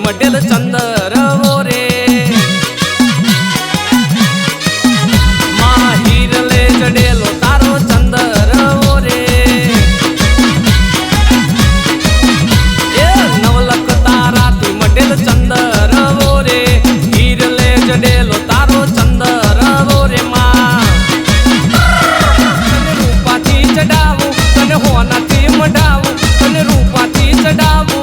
Metal Chandar वो रे माहिर ले जडेलो तारो चंदर वो रे नवलक तारा थी मटेल चंदर वो रे हीर ले जडेलो तारो चंदर वो रे माँ तने रूपा थी चढ़ावू तने होना थी मढ़ावू तने रूपा थी चढ़ावू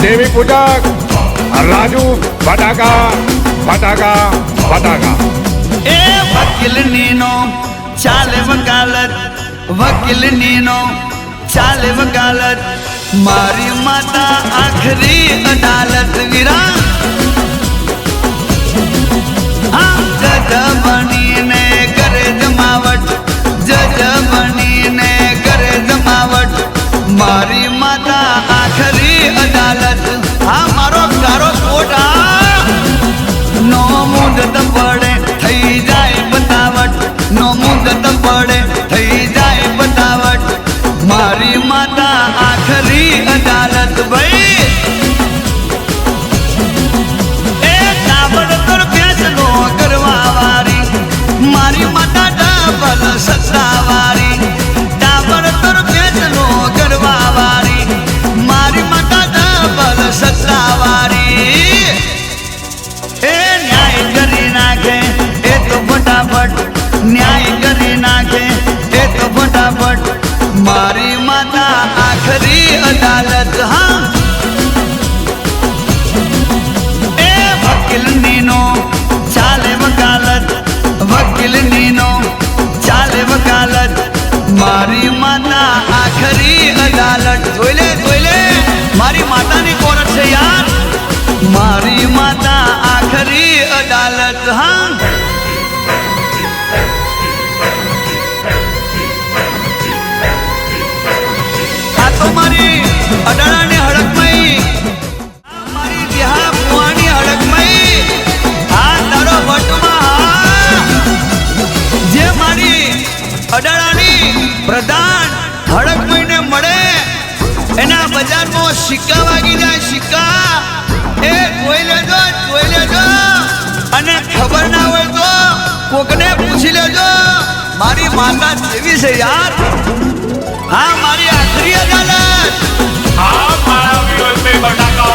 देवी पूजक राजू फटाका फटाका फटाका ए वकील नीनो चाले वकील नीनो चाले वकालत मारी माता आखरी अदालत वीरा जज बनी ने करे जमावट जज बनी ने करे जमावट मारी माता आखरी अदालत हाँ मारो गारो कोटा नो मुदत पड़े थई जाए बतावट नो मुदत पड़े थई जाए बतावट मारी माता आखरी अदालत भाई फैसलो करवा वारी मारी माता डबल सत्ता वारी डाबर तर फैसलो करवा वारी मारी माता डबल सत्ता वारी ए न्याय करी नाखे ए तो फटाफट न्याय करी नाखे ए तो फटाफट मारी माता आखरी अदालत हाँ ए वकील नीनो चाले वकील नीनो चाले वकालत मारी माता आखरी अदालत जोइले मारी माता नी कोरट से यार मारी माता आखरी अदालत हाँ आ तो मारी अडाड़ा ने हड़क मई मारी देहा पुआनी हड़क मई आ तारो वटमा जे मारी अडाड़ानी प्रधान हड़क महीने मळे एना बजार में सिक्का वागी जाए सिक्का ए जोई लेजो अने खबर ना होय तो कोकने पूछी लेजो मारी माता जेवी से यार हाँ मारी आखरी अदालत हाँ मारा विरोध में फटाका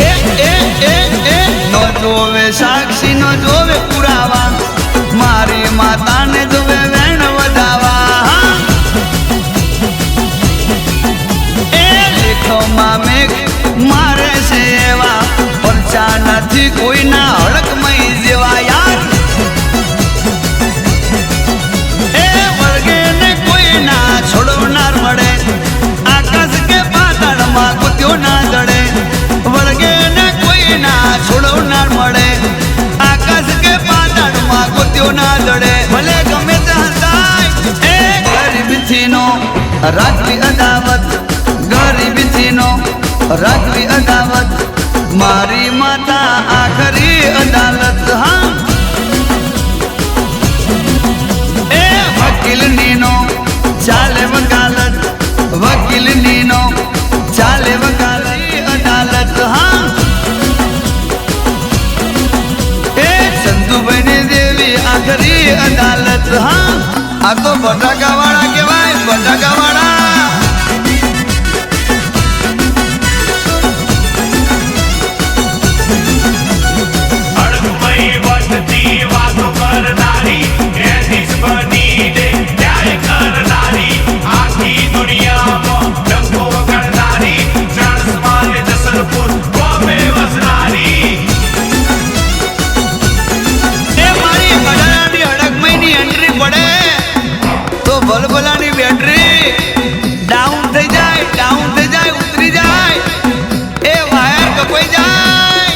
ए नो जोवे साक्षी नो जोवे पुरावा मारी माता ने जोवे वेण वधावा ए लिखो मामे मारे से एवा परचा नथी कोई ना हड़क मई जेवा यार ए वर्गे ने कोई ना छोड़वनार मळे आकाश के पाताल मा कुत्यो ना जड़े वर्गे ने कोई ना छोड़वनार मळे आकाश के पाताल मा कुत्यो ना जड़े भले गमे ते हंताय ए गरीब थीनो राखवी अदावत गरीब थीनो राखवी अदावत मारी माता आखरी अदालत हाँ ए वकील नीनो चाले वकालत वकील नीनो चाले वकालत अदालत આ તો બટાકાવાળા કહેવાય, બટાકાવાળા. અડકમય વધતી વાતો કરનારી, એથી જ બની દે ન્યાય કરનારી, આખી દુનિયામાં ડંકો વગાડનારી, ચાણસ્માન જસલપુર બોમ્બે વસનારી. એ મારી અડાડાની અડકમયની એન્ટ્રી પડે તો ભલભલાની બેટરી ડાઉન થઈ જાય, ઉતરી જાય, એ વાયર કપાઈ જાય.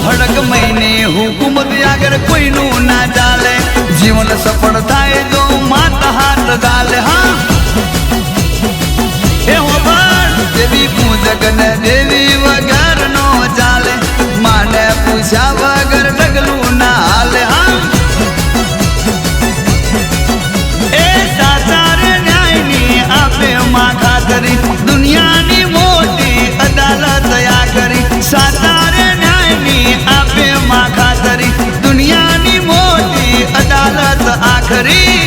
હડક મહિને હુકુમત આગળ કોઈનું ના ચાલે, જીવન સફળ થાય જો માતા હાથ ગાલે. હા એ હોબળ દેવી પૂજક ને દેવી વગર નો ચાલે, માને પૂછ્યા વગર ડગલું ના હાલે. હા એ સાચા રે ન્યાયની આપે માં ખાતરી, દુનિયાની મોટી અદાલત આ કરી. સાચા રે ન્યાયની આપે માં ખાતરી, દુનિયાની મોટી અદાલત આખરી.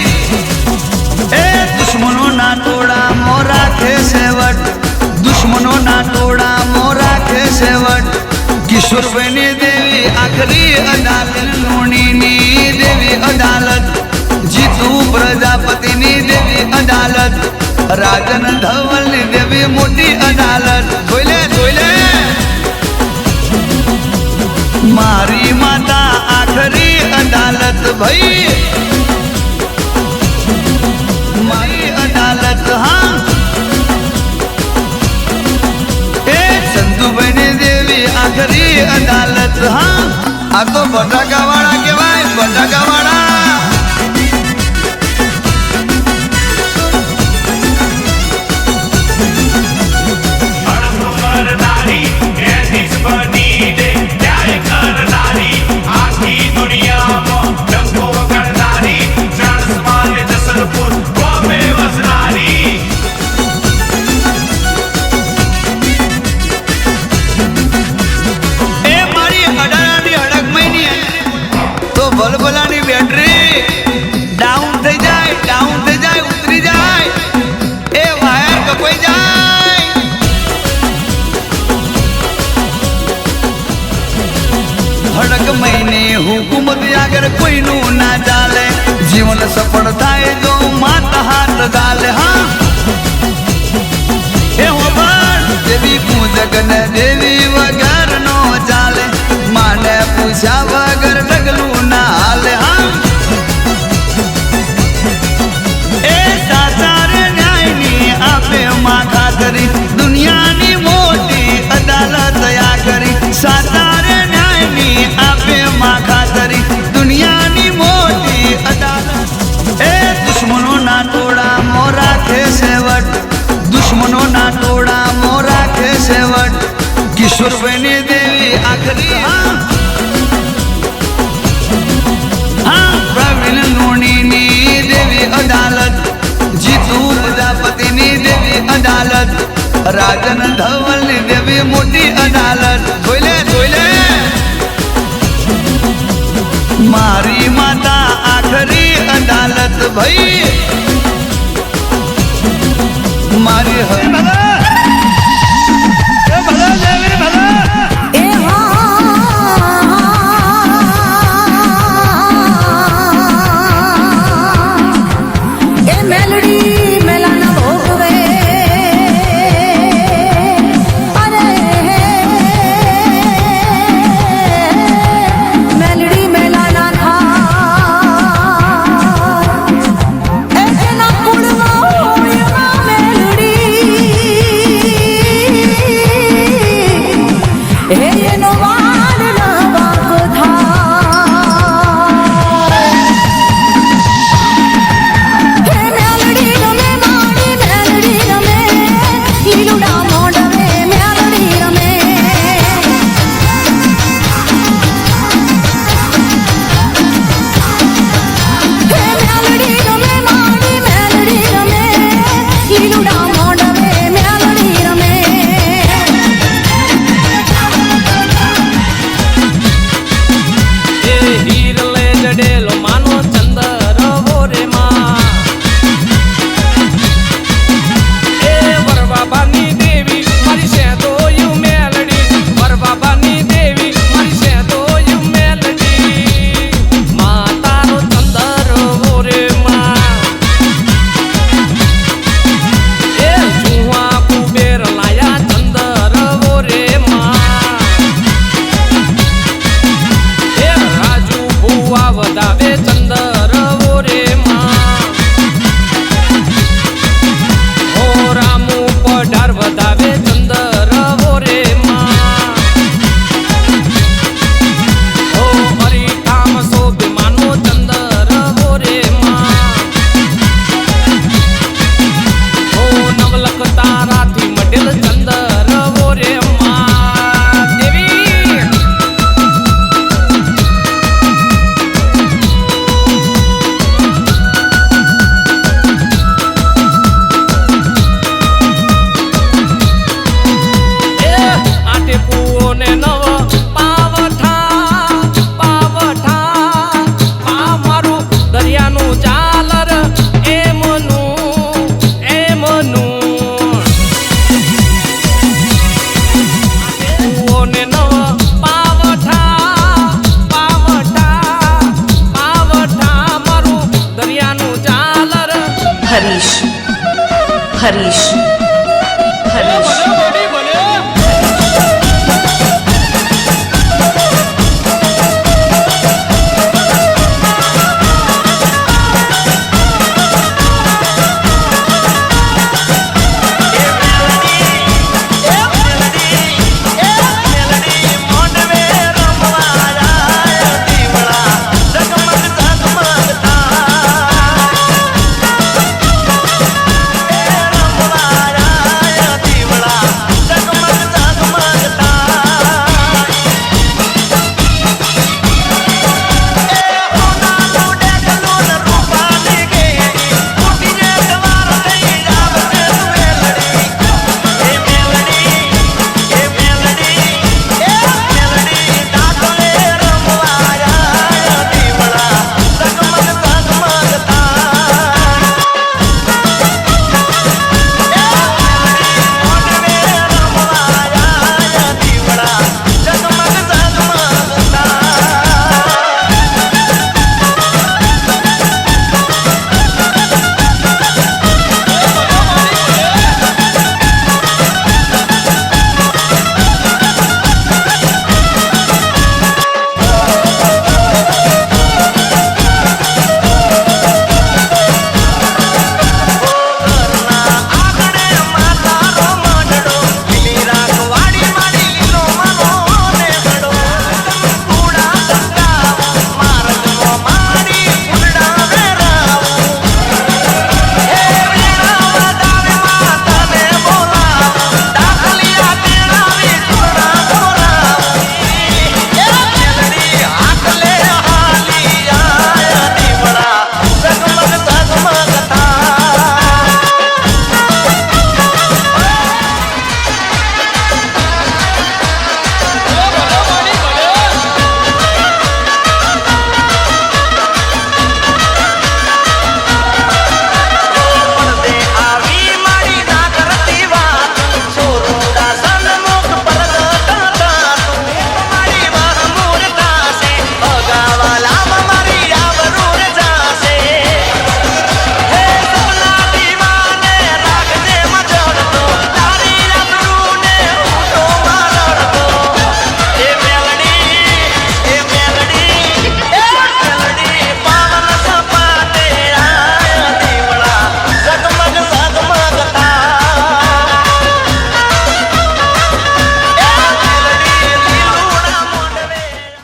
એ દુશ્મનો ના ટોળા મો રાખે સેવટ, દુશ્મનો ના ટોળા મો રાખે સેવટ. કિશોરભાઈની દેવી આખરી અદાલત, લોણીની દેવી અદાલત, જીતુ પ્રજાપતિની દેવી અદાલત, રાજન ધવલની દેવી મોટી અદાલત. જોઈ લે મારી માતા આખરી અદાલત ભાઈ, મારી અદાલત. હા એ સંતુભાઈની દેવી આખરી અદાલત. હા આ તો બટાકાવાળા કહેવાય, બટાકાવાળા. કરનારી, એથી જ બની દે ન્યાય કરનારી, આખી દુનિયામાં ડંકો વગાડનારી, ચાણસ્માન જસલપુર બોમ્બે વસનારી. એ મારી અડાડાની અડકમયની તો ભલભલાની બેટરી ડાઉન થઈ જાય, ઉતરી જાય, એ વાયર કપાઈ જાય. હડક મહિને હુકુમત આગળ કોઈનું ના ચાલે, જીવન સફળ થાય જો માતા હાથ ગાલે. હા એ હોબળ દેવી પૂજક ને દેવી વગર નો ચાલે, માને પૂછ્યા વગર ડગલું ના હાલે. હા એ સાચા રે ન્યાયની આપે માં ખાતરી, દુનિયાની મોટી અદાલત આ કરી. સાચા રે ન્યાયની આપે માં ખાતરી, દુનિયાની મોટી અદાલત. એ દુશ્મનો ના ટોળા મો રાખે સેવટ, દુશ્મનો ના ટોળા મો રાખે સેવટ. કિશોરભાઈની દેવી આખરી. હા પ્રવીણ લોણીની દેવી અદાલત, જીતુ પ્રજાપતિની દેવી અદાલત, રાજન ધવલની દેવી મોટી અદાલત. જોઈ લે મારી માતા આખરી અદાલત ભાઈ, મારી મેલડી મેલાના ભોગવે, અરે મેલડી મેલાના થા, એના કુળમાં મેલડી એનો વાલ ના વાગ થા. મેલડી હરીશ